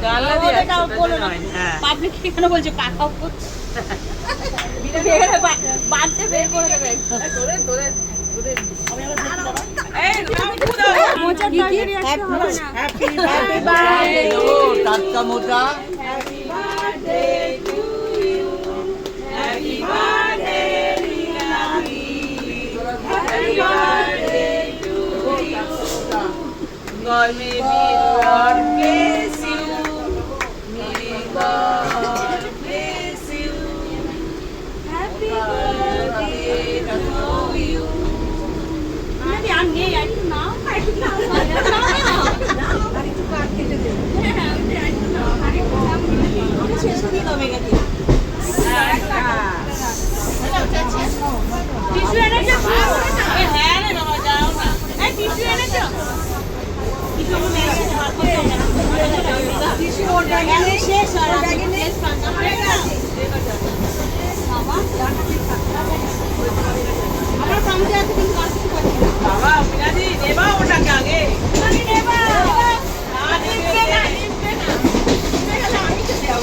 জানলা দিয়ে পাবলিক কেন বলছো কাকাও করছে বাঁধতে বের করে দেবে হ্যাপি বার্থডে টাটকা মোটা happy birthday to you happy birthday Lilavati happy birthday to you God may be God bless you may God bless you happy birthday to you আরে আর নেই আর না টিস্যু এনেছো হ্যাঁ রে বাবা যাও না এই টিস্যু এনেছো টিস্যু ওর ব্যাগে শেষ আর ব্যাগে নেই আমার সামনে আছে কিন্তু আর কিছু করছি না বাবা মিনাদি নেবা ওটাকে আগে মিনাদি নেবা আমি নিতে না আমি তো দেব